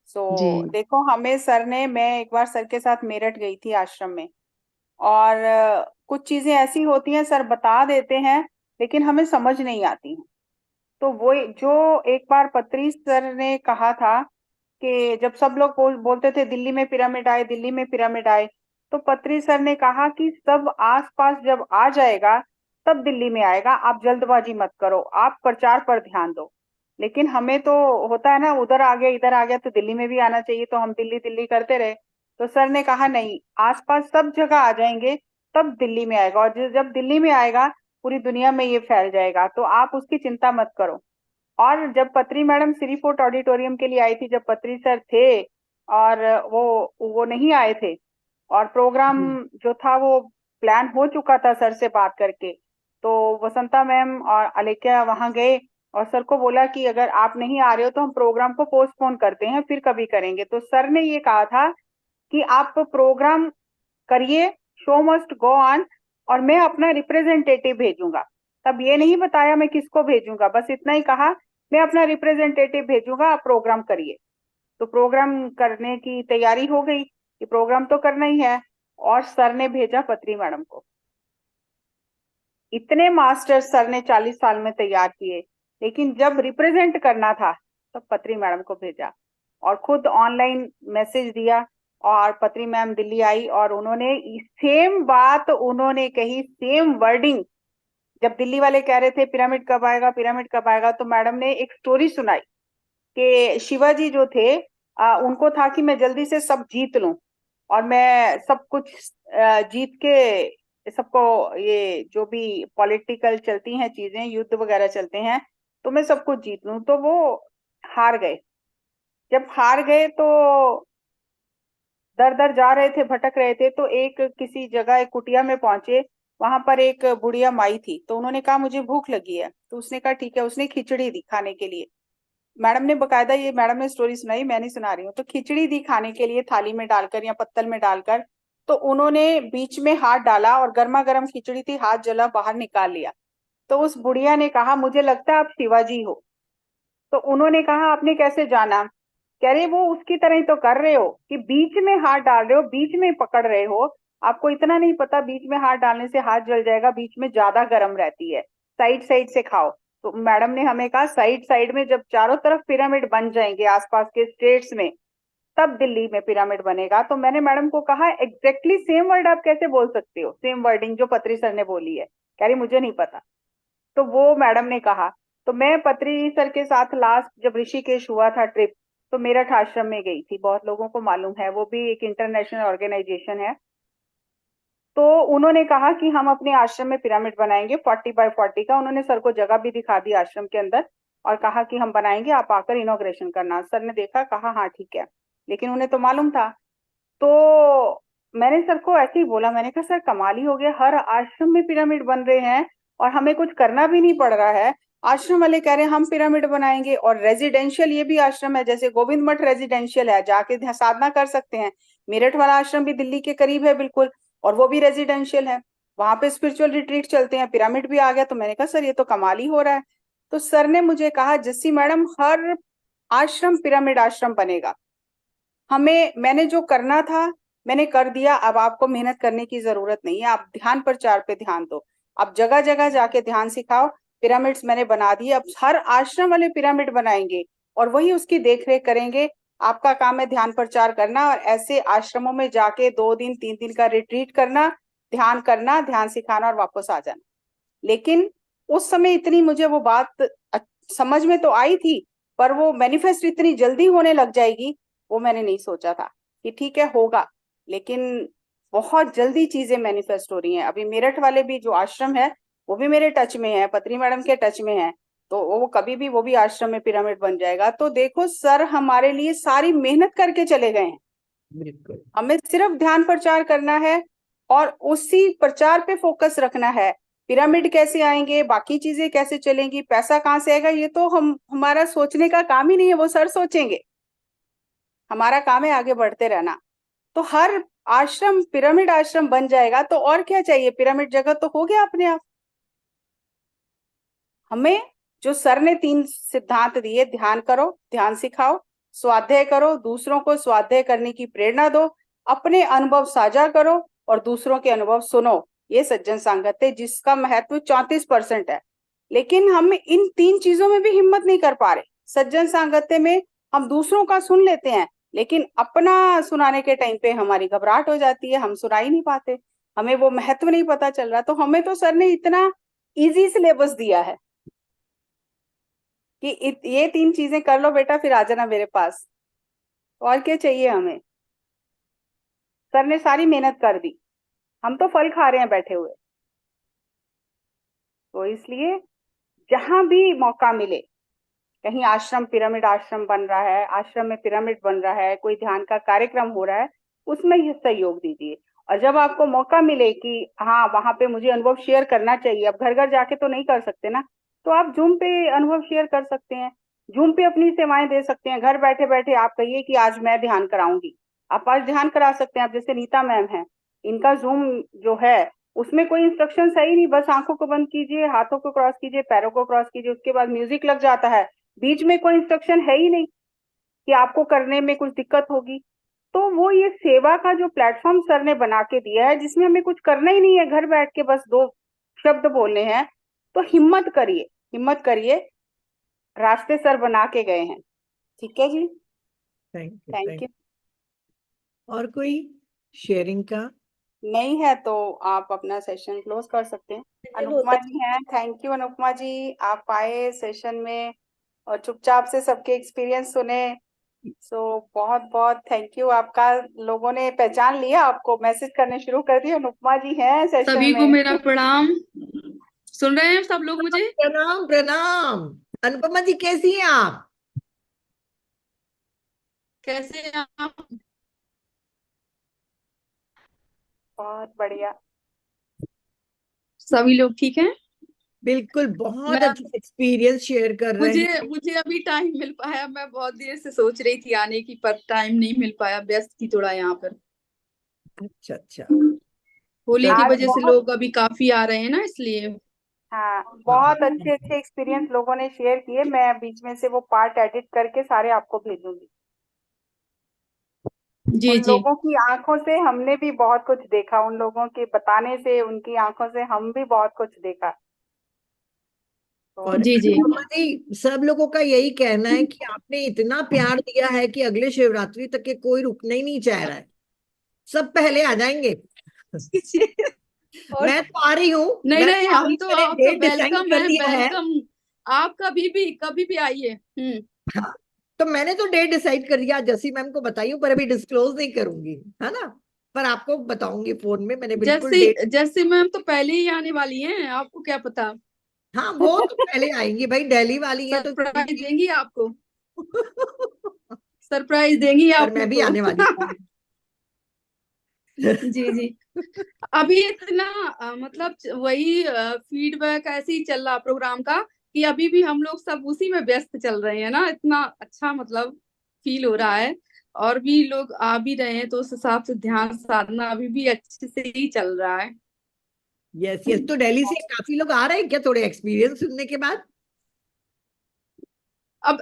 सो जी देखो, हमें सर ने, मैं एक बार सर के साथ मेरठ गई थी आश्रम में, और कुछ चीजें ऐसी होती हैं सर बता देते हैं लेकिन हमें समझ नहीं आती हैं। तो वो जो एक बार पत्री सर ने कहा था कि जब सब लोग बोलते थे दिल्ली में पिरामिड आए, दिल्ली में पिरामिड आए, तो पत्री सर ने कहा कि सब आसपास जब आ जाएगा तब दिल्ली में आएगा, आप जल्दबाजी मत करो, आप प्रचार पर ध्यान दो। लेकिन हमें तो होता है ना, उधर आ गया इधर आ गया तो दिल्ली में भी आना चाहिए, तो हम दिल्ली दिल्ली करते रहे। तो सर ने कहा नहीं, आसपास सब जगह आ जाएंगे तब दिल्ली में आएगा, और जब दिल्ली में आएगा पूरी दुनिया में ये फैल जाएगा, तो आप उसकी चिंता मत करो। और जब पत्री मैडम श्री फोर्ट ऑडिटोरियम के लिए आई थी, जब पत्री सर थे और वो नहीं आए थे, और प्रोग्राम जो था वो प्लान हो चुका था सर से बात करके, तो वसंता मैम और अलेख्या वहां गए और सर को बोला कि अगर आप नहीं आ रहे हो तो हम प्रोग्राम को पोस्टपोन करते हैं, फिर कभी करेंगे। तो सर ने ये कहा था कि आप प्रोग्राम करिए, शो मस्ट गो ऑन, और मैं अपना रिप्रेजेंटेटिव भेजूंगा। तब ये नहीं बताया मैं किसको भेजूंगा, बस इतना ही कहा मैं अपना रिप्रेजेंटेटिव भेजूंगा, आप प्रोग्राम करिए। तो प्रोग्राम करने की तैयारी हो गई कि प्रोग्राम तो करना ही है, और सर ने भेजा पत्री मैडम को। इतने मास्टर सर ने 40 साल में तैयार किए, लेकिन जब रिप्रेजेंट करना था तो पत्री मैडम को भेजा, और खुद ऑनलाइन मैसेज दिया, और पत्री मैम दिल्ली आई और उन्होंने सेम बात उन्होंने कही, सेम वर्डिंग। जब दिल्ली वाले कह रहे थे पिरामिड कब आएगा, पिरामिड कब आएगा, तो मैडम ने एक स्टोरी सुनाई कि शिवाजी जो थे उनको था कि मैं जल्दी से सब जीत लूं, और मैं सब कुछ जीत के सबको, ये जो भी पॉलिटिकल चलती हैं चीजें, युद्ध वगैरह चलते हैं, तो मैं सब कुछ जीत लूं। तो वो हार गए। जब हार गए तो दर दर जा रहे थे, भटक रहे थे, तो एक किसी जगह एक कुटिया में पहुंचे, वहां पर एक बुढ़िया माई थी। तो उन्होंने कहा मुझे भूख लगी है, तो उसने कहा ठीक है, उसने खिचड़ी दी खाने के लिए। मैडम ने बकायदा, ये मैडम ने स्टोरी सुनाई, मैं नहीं सुना रही हूँ। तो खिचड़ी दी खाने के लिए थाली में डालकर या पत्तल में डालकर, तो उन्होंने बीच में हाथ डाला और गर्मा गर्म खिचड़ी थी, हाथ जला, बाहर निकाल लिया। तो उस बुढ़िया ने कहा मुझे लगता है आप शिवाजी हो। तो उन्होंने कहा आपने कैसे जाना? कह रहे वो उसकी तरह ही तो कर रहे हो कि बीच में हाथ डाल रहे हो, बीच में पकड़ रहे हो, आपको इतना नहीं पता बीच में हाथ डालने से हाथ जल जाएगा, बीच में ज्यादा गर्म रहती है, साइड साइड से खाओ। तो मैडम ने हमें कहा साइड साइड में जब चारों तरफ पिरामिड बन जाएंगे आसपास के स्टेट्स में, तब दिल्ली में पिरामिड बनेगा। तो मैंने मैडम को कहा एग्जैक्टली सेम वर्ड आप कैसे बोल सकते हो, सेम वर्डिंग जो पत्री सर ने बोली है? कह रही मुझे नहीं पता। तो वो मैडम ने कहा। तो मैं पत्री सर के साथ लास्ट जब ऋषिकेश हुआ था ट्रिप, तो मेरठ आश्रम में गई थी, बहुत लोगों को मालूम है, वो भी एक इंटरनेशनल ऑर्गेनाइजेशन है। तो उन्होंने कहा कि हम अपने आश्रम में पिरामिड बनाएंगे 40x40 का। उन्होंने सर को जगह भी दिखा दी आश्रम के अंदर, और कहा कि हम बनाएंगे, आप आकर इनॉग्रेशन करना। सर ने देखा, कहा हाँ ठीक है, लेकिन उन्हें तो मालूम था। तो मैंने सर को ऐसे ही बोला, मैंने कहा सर कमाल ही हो गया, हर आश्रम में पिरामिड बन रहे हैं और हमें कुछ करना भी नहीं पड़ रहा है। आश्रम वाले कह रहे हैं हम पिरामिड बनाएंगे, और रेजिडेंशियल ये भी आश्रम है, जैसे गोविंद मठ रेजिडेंशियल है, जाके साधना कर सकते हैं। मेरठ वाला आश्रम भी दिल्ली के करीब है बिल्कुल, और वो भी रेजिडेंशियल है, वहां पे स्पिरिचुअल रिट्रीट चलते हैं, पिरामिड भी आ गया। तो मैंने कहा सर ये तो कमाल ही हो रहा है। तो सर ने मुझे कहा जस्सी मैडम हर आश्रम पिरामिड आश्रम बनेगा, मैंने जो करना था मैंने कर दिया, अब आपको मेहनत करने की जरूरत नहीं है, आप ध्यान प्रचार पे ध्यान दो, आप जगह जगह जाके ध्यान सिखाओ। पिरामिड्स मैंने बना दिए, अब हर आश्रम वाले पिरामिड बनाएंगे और वही उसकी देखरेख करेंगे। आपका काम है ध्यान प्रचार करना, और ऐसे आश्रमों में जाके 2 दिन 3 दिन का रिट्रीट करना, ध्यान करना, ध्यान सिखाना और वापस आ जाना। लेकिन उस समय इतनी मुझे वो बात समझ में तो आई थी, पर वो मैनिफेस्ट इतनी जल्दी होने लग जाएगी वो मैंने नहीं सोचा था कि ठीक है होगा। लेकिन बहुत जल्दी चीजें मैनिफेस्ट हो रही हैं। अभी मेरठ वाले भी जो आश्रम है वो भी मेरे टच में है, पत्री मैडम के टच में है, तो वो कभी भी वो भी आश्रम में पिरामिड बन जाएगा। तो देखो सर हमारे लिए सारी मेहनत करके चले गए हैं, बिल्कुल। हमें सिर्फ ध्यान प्रचार करना है और उसी प्रचार पे फोकस रखना है। पिरामिड कैसे आएंगे, बाकी चीजें कैसे चलेंगी, पैसा कहाँ से आएगा, ये तो हमारा सोचने का काम ही नहीं है, वो सर सोचेंगे। हमारा काम है आगे बढ़ते रहना। तो हर आश्रम पिरामिड आश्रम बन जाएगा, तो और क्या चाहिए, पिरामिड जगह तो हो गया अपने आप। हमें जो सर ने 3 सिद्धांत दिए, ध्यान करो, ध्यान सिखाओ, स्वाध्याय करो, दूसरों को स्वाध्याय करने की प्रेरणा दो, अपने अनुभव साझा करो और दूसरों के अनुभव सुनो, ये सज्जन संगत है जिसका महत्व 34% है। लेकिन हम इन 3 चीजों में भी हिम्मत नहीं कर पा रहे। सज्जन सांगत्य में हम दूसरों का सुन लेते हैं, लेकिन अपना सुनाने के टाइम पे हमारी घबराहट हो जाती है, हम सुना ही नहीं पाते, हमें वो महत्व नहीं पता चल रहा। तो हमें तो सर ने इतना इजी सिलेबस दिया है कि ये 3 चीजें कर लो बेटा, फिर आ जाना मेरे पास। और क्या चाहिए हमें? सर ने सारी मेहनत कर दी, हम तो फल खा रहे हैं बैठे हुए। तो इसलिए जहां भी मौका मिले, कहीं आश्रम पिरामिड आश्रम बन रहा है, आश्रम में पिरामिड बन रहा है, कोई ध्यान का कार्यक्रम हो रहा है, उसमें ही सहयोग दीजिए। और जब आपको मौका मिले कि हाँ वहां पे मुझे अनुभव शेयर करना चाहिए, अब घर घर जाके तो नहीं कर सकते ना, तो आप जूम पे अनुभव शेयर कर सकते हैं, जूम पे अपनी सेवाएं दे सकते हैं। घर बैठे बैठे आप कहिए कि आज मैं ध्यान कराऊंगी, आप आज ध्यान करा सकते हैं। आप जैसे नीता मैम है, इनका जूम जो है उसमें कोई इंस्ट्रक्शन है नहीं, बस आंखों को बंद कीजिए, हाथों को क्रॉस कीजिए, पैरों को क्रॉस कीजिए, उसके बाद म्यूजिक लग जाता है। बीच में कोई इंस्ट्रक्शन है ही नहीं कि आपको करने में कुछ दिक्कत होगी। तो वो ये सेवा का जो प्लेटफॉर्म सर ने बना के दिया है, जिसमें हमें कुछ करना ही नहीं है, घर बैठ के बस 2 शब्द बोलने हैं, तो हिम्मत करिए, हिम्मत करिए, रास्ते सर बना के गए हैं। ठीक है जी, thank you, thank thank. You. और कोई शेयरिंग का? नहीं है तो आप अपना सेशन क्लोज कर सकते हैं। अनुपमा जी हैं, थैंक यू अनुपमा जी, आप आए सेशन में और चुपचाप से सबके एक्सपीरियंस सुने। सो बहुत बहुत थैंक यू आपका। लोगों ने पहचान लिया आपको, मैसेज करने शुरू कर दिए, अनुपमा जी हैं सेशन सभी को में। मेरा प्रणाम। सुन रहे हैं सब लोग मुझे? प्रणाम प्रणाम। अनुपमा जी कैसी हैं आप? कैसे हैं आप? बहुत बढ़िया। सभी लोग ठीक हैं? बिल्कुल, बहुत मैं अच्छा एक्सपीरियंस शेयर कर रहे मुझे हैं। मुझे अभी टाइम मिल पाया, मैं बहुत देर से सोच रही थी आने की, पर टाइम नहीं मिल पाया, व्यस्त थी थोड़ा यहाँ पर। अच्छा अच्छा। होली की आज वजह से बहुत, लोग अभी काफी आ रहे हैं ना, इसलिए। हाँ हाँ बहुत अच्छे अच्छे एक्सपीरियंस लोगों ने शेयर किए। मैं बीच में से वो पार्ट एडिट करके सारे आपको भेजूंगी। जी उन जी लोगों की आंखों से हमने भी बहुत कुछ देखा, उन लोगों के बताने से, उनकी आंखों से हम भी बहुत कुछ देखा। तो और जी जी अनुपमा जी, सब लोगों का यही कहना है कि आपने इतना प्यार दिया है कि अगले शिवरात्रि तक के कोई रुकना ही नहीं चाह रहा है, सब पहले आ जाएंगे। और मैं तो आ रही हूँ, नहीं मैं नहीं, तो आ रही हम हूँ, तो मैंने आपका डेट डिसाइड वेलकम कर है, दिया है। वेलकम। आप कभी भी आइए। हाँ, तो मैंने तो डेट डिसाइड कर दिया, जसी मैम को बताई हूँ, पर अभी डिस्क्लोज नहीं करूंगी, है ना, पर आपको बताऊंगी फोन में, मैंने बिल्कुल जैसे डेट। जैसे मैम तो पहले ही आने वाली हैं, आपको क्या पता। हाँ, वो तो पहले आएंगी भाई, दिल्ली वाली है तो सरप्राइज जाएंगी। देंगी आपको, सरप्राइज देंगी पर मैं भी आपको। आने वाली हूँ। जी जी। अभी इतना मतलब वही फीडबैक ऐसे ही चल रहा प्रोग्राम का, कि अभी भी हम लोग सब उसी में व्यस्त चल रहे हैं ना, इतना अच्छा मतलब फील हो रहा है। और भी लोग आ भी रहे हैं, तो उस हिसाब से ध्यान साधना अभी भी अच्छे से ही चल रहा है। यस यस, तो दिल्ली से काफी लोग आ रहे हैं क्या, थोड़े एक्सपीरियंस सुनने के बाद? अब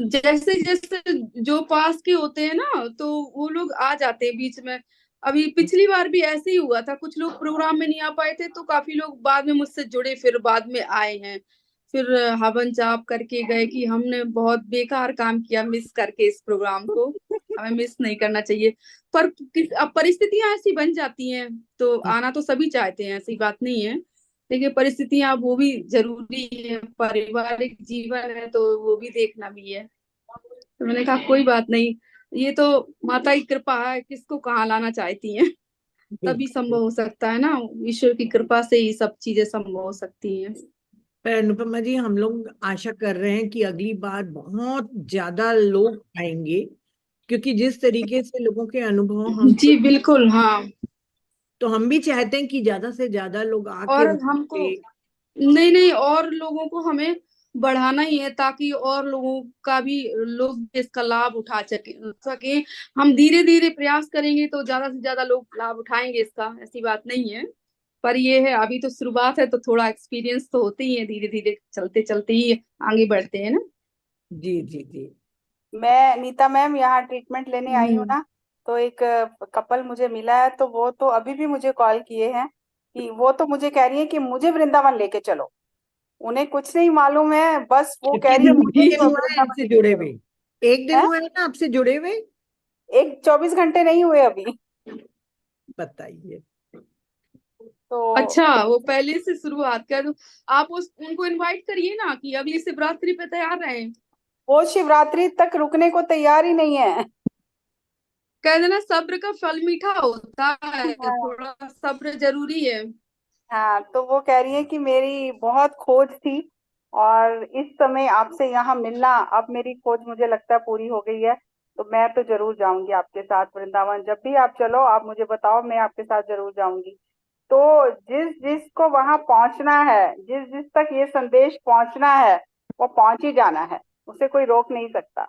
जैसे जैसे जो पास के होते हैं ना, तो वो लोग आ जाते हैं बीच में। अभी पिछली बार भी ऐसे ही हुआ था, कुछ लोग प्रोग्राम में नहीं आ पाए थे, तो काफी लोग बाद में मुझसे जुड़े, फिर बाद में आए हैं। फिर हवन जाप करके गए कि हमने बहुत बेकार काम किया मिस करके इस प्रोग्राम को, हमें मिस नहीं करना चाहिए। पर अब परिस्थितियां ऐसी बन जाती हैं, तो आना तो सभी चाहते हैं, ऐसी बात नहीं है। देखिए परिस्थितियां वो भी जरूरी है, पारिवारिक जीवन है तो वो भी देखना भी है। तो मैंने कहा कोई बात नहीं, ये तो माता की कृपा है, किसको कहाँ लाना चाहती हैं। तभी बिल्कुल। संभव हो सकता है ना, ईश्वर की कृपा से ही सब चीजें संभव हो सकती हैं। पर अनुपमा जी, हम लोग आशा कर रहे हैं कि अगली बार बहुत ज्यादा लोग आएंगे, क्योंकि जिस तरीके से लोगों के अनुभव हम, जी बिल्कुल, हाँ। तो हम भी चाहते हैं कि ज्यादा से ज्यादा लोग आके और वहाँ हमको, पे। नहीं नहीं, और लोगों को हमें बढ़ाना ही है, ताकि और लोगों का भी, लोग इसका लाभ उठा सके। हम धीरे धीरे प्रयास करेंगे तो ज्यादा से ज्यादा लोग लाभ उठाएंगे इसका, ऐसी बात नहीं है। पर ये है, अभी तो शुरुआत है, तो थोड़ा एक्सपीरियंस तो होते ही है, धीरे धीरे चलते चलते ही आगे बढ़ते हैं ना। जी जी जी। मैं नीता मैम यहाँ ट्रीटमेंट लेने आई हूँ हम्म। ना, तो एक कपल मुझे मिला है, तो वो तो अभी भी मुझे कॉल किए हैं कि वो तो मुझे कह रही है कि मुझे वृंदावन लेके चलो। उन्हें कुछ नहीं मालूम है, बस वो कह कितने रही है मुझे दिन हुआ है वृंदावन इनसे लेके जुड़े चलो। हुए? एक दिन है? हुआ है ना आपसे जुड़े हुए? एक 24 घंटे नहीं हुए अभी। बताइए। तो अच्छा, वो पहले से शुरुआत कर दो। आप उनको इनवाइट करिए ना कि अगली शिवरात्रि पे तैयार रहें। वो शिवरात्रि तक रुकने को तैयार ही नहीं है। कह देना सब्र का फल मीठा होता है, हाँ। थोड़ा सब्र जरूरी है। हाँ, तो वो कह रही है कि मेरी बहुत खोज थी और इस समय आपसे यहाँ मिलना, अब मेरी खोज मुझे लगता है पूरी हो गई है। तो मैं तो जरूर जाऊंगी आपके साथ वृंदावन, जब भी आप चलो आप मुझे बताओ, मैं आपके साथ जरूर जाऊंगी। तो जिस जिसको वहां पहुंचना है, जिस जिस तक ये संदेश पहुंचना है, वो पहुंच ही जाना है, उसे कोई रोक नहीं सकता।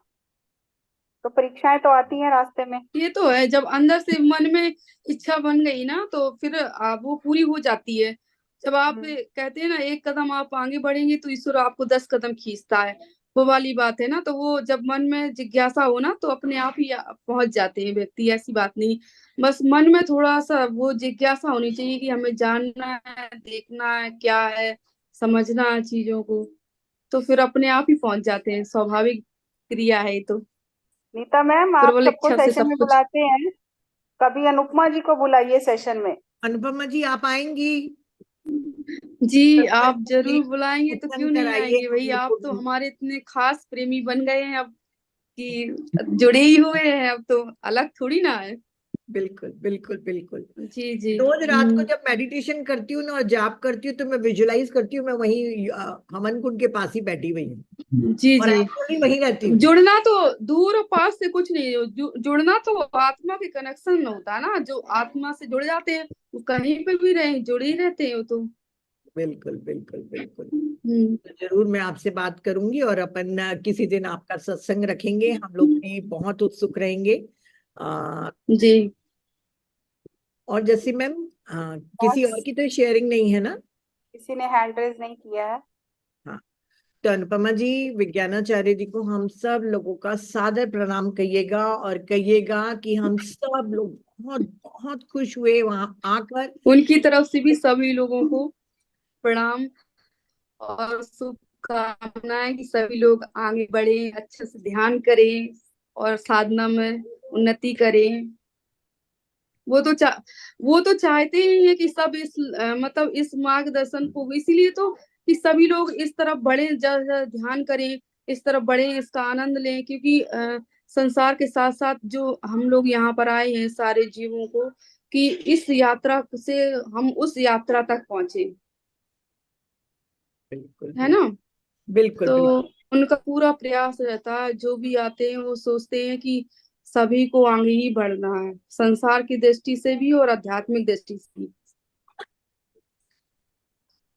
तो परीक्षाएं तो आती हैं रास्ते में। ये तो है, जब अंदर से मन में इच्छा बन गई ना तो फिर वो पूरी हो जाती है। जब आप हम्म। कहते हैं ना एक कदम आप आगे बढ़ेंगे तो ईश्वर आपको 10 कदम खींचता है, वो वाली बात है ना। तो वो जब मन में जिज्ञासा हो ना तो अपने आप ही पहुंच जाते हैं व्यक्ति, ऐसी बात नहीं। बस मन में थोड़ा सा वो जिज्ञासा होनी चाहिए कि हमें जानना है, देखना है क्या है, समझना है चीजों को, तो फिर अपने आप ही पहुंच जाते हैं। स्वाभाविक क्रिया है ये तो, नीता मैम, आप प्रबल सबको इच्छा से सेशन सब में कुछ। बुलाते हैं, कभी अनुपमा जी को बुलाइए सेशन में। अनुपमा जी आप आएंगी? जी, सत्संग आप होंगी, जरूर बुलाएंगे तो क्यों सत्संग नहीं कराइए आएंगे हम भाई, लोग आप को तो भी। हमारे इतने खास प्रेमी बन गए हैं अब कि जुड़े ही हुए हैं, अब तो अलग थोड़ी ना है। बिल्कुल बिल्कुल बिल्कुल। जी जी। रोज रात को जब मेडिटेशन करती हूँ ना और जाप करती हूँ तो मैं विजुलाइज करती हूँ मैं वहीं हवन कुंड के पास ही बैठी हुई हूँ जी और जी। एक्चुअली वहीं रहती हूँ। जुड़ना तो दूर और पास से कुछ नहीं है, जुड़ना तो आत्मा के कनेक्शन में होता है ना। जो आत्मा से जुड़ जाते हैं वो कहीं पे भी रहे जुड़े ही रहते हैं वो तो। बिल्कुल बिल्कुल बिल्कुल। हम्म। तो जरूर मैं आपसे बात करूंगी और अपन किसी दिन आपका सत्संग रखेंगे, हम लोग भी बहुत उत्सुक रहेंगे। आ, जी। और जैसे मैम किसी और बस की तो शेयरिंग नहीं है ना? किसी ने हैंड रेज नहीं किया है। हाँ, तो अनुपमा जी, विज्ञानाचार्य जी को हम सब लोगों का सादर प्रणाम कहिएगा और कहिएगा कि हम सब लोग बहुत बहुत खुश हुए वहां आकर। उनकी तरफ से भी सभी लोगों को प्रणाम और शुभकामनाएं कि सभी लोग आगे बढ़े, अच्छे से ध्यान करें और साधना में उन्नति करें। वो तो चा वो तो चाहते ही है कि सब इस मतलब इस मार्गदर्शन को, इसीलिए तो कि सभी लोग इस तरफ बढ़े, ध्यान करें, इस तरफ बढ़े, इसका आनंद लें। क्योंकि संसार के साथ साथ जो हम लोग यहाँ पर आए हैं सारे जीवों को, कि इस यात्रा से हम उस यात्रा तक पहुंचे, बिल्कुल है बिल्कुल ना। बिल्कुल तो बिल्कुल। उनका पूरा प्रयास रहता है, जो भी आते हैं वो सोचते हैं कि सभी को आगे ही बढ़ना है, संसार की दृष्टि से भी और आध्यात्मिक दृष्टि से भी।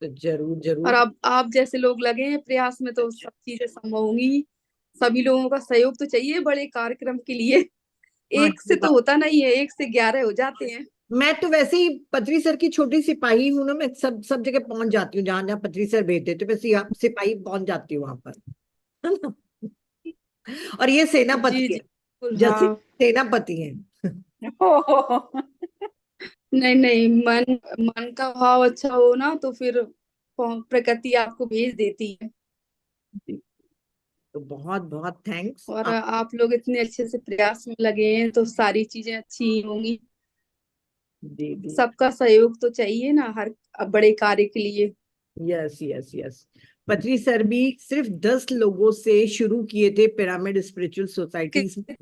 तो जरूर और जरूर। अब आप जैसे लोग लगे हैं प्रयास में तो सब चीजें संभव होंगी ही। सभी लोगों का सहयोग तो चाहिए बड़े कार्यक्रम के लिए। हाँ एक से ये तो बात। होता नहीं है, 1 से 11 हो जाते हैं। मैं तो वैसे ही पथरी सर की छोटी सिपाही हूँ ना, मैं सब सब जगह पहुंच जाती हूँ जहां जहां पथरी सर भेजते तो मैं सिपाही पहुंच जाती हूँ वहां पर, है ना? और ये जी सेनापति है, जी बिल्कुल। जैसे हाँ। सेनापति है। नहीं नहीं, मन मन का भाव अच्छा हो ना तो फिर प्रकृति आपको भेज देती है। तो बहुत बहुत थैंक्स और आप। आप लोग इतने अच्छे से प्रयास में लगे हैं तो सारी चीजें अच्छी ही होंगी। जी जी। सबका सहयोग तो चाहिए ना हर बड़े कार्य के लिए। Yes yes yes. पथरी सर भी सिर्फ 10 लोगों से शुरू किए थे पिरामिड स्पिरिचुअल सोसाइटीज में।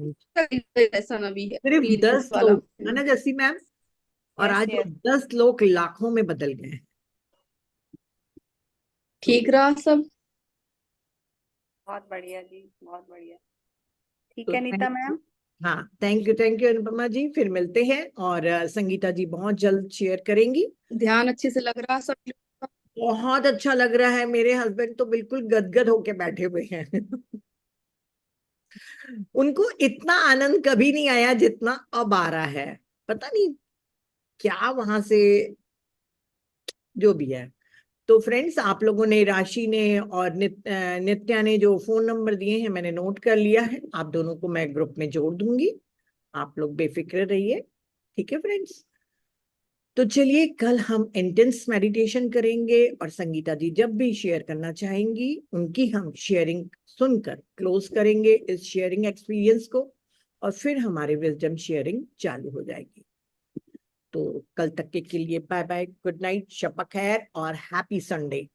ऐसा ना भी है सिर्फ एक्सपीरियंस 10 वाला। लोग, है ना जैसी मैम? और यस आज वो यस। 10 लोग लाखों में बदल गए हैं। ठीक रहा सब। बहुत बढ़िया जी, बहुत बढ़िया। ठीक तो है नीता थैंक यू। मैम। हाँ, थैंक यू अनुपमा जी, फिर मिलते हैं। और संगीता जी बहुत जल्द शेयर करेंगी। ध्यान अच्छे से लग रहा सब लोग बहुत अच्छा लग रहा है, मेरे हस्बैंड तो बिल्कुल गदगद होके बैठे हुए हैं। उनको इतना आनंद कभी नहीं आया जितना अब आ रहा है। पता नहीं क्या वहां से, जो भी है। तो फ्रेंड्स, आप लोगों ने, राशि ने और नित्या ने जो फोन नंबर दिए हैं मैंने नोट कर लिया है, आप दोनों को मैं ग्रुप में जोड़ दूंगी। आप लोग बेफिक्र रहिए, ठीक है फ्रेंड्स? तो चलिए कल हम इंटेंस मेडिटेशन करेंगे और संगीता जी जब भी शेयर करना चाहेंगी उनकी हम शेयरिंग सुनकर क्लोज करेंगे इस शेयरिंग एक्सपीरियंस को, और फिर हमारी विजडम शेयरिंग चालू हो जाएगी। तो कल तक के लिए बाय बाय, गुड नाइट, शब ब खैर और हैप्पी संडे।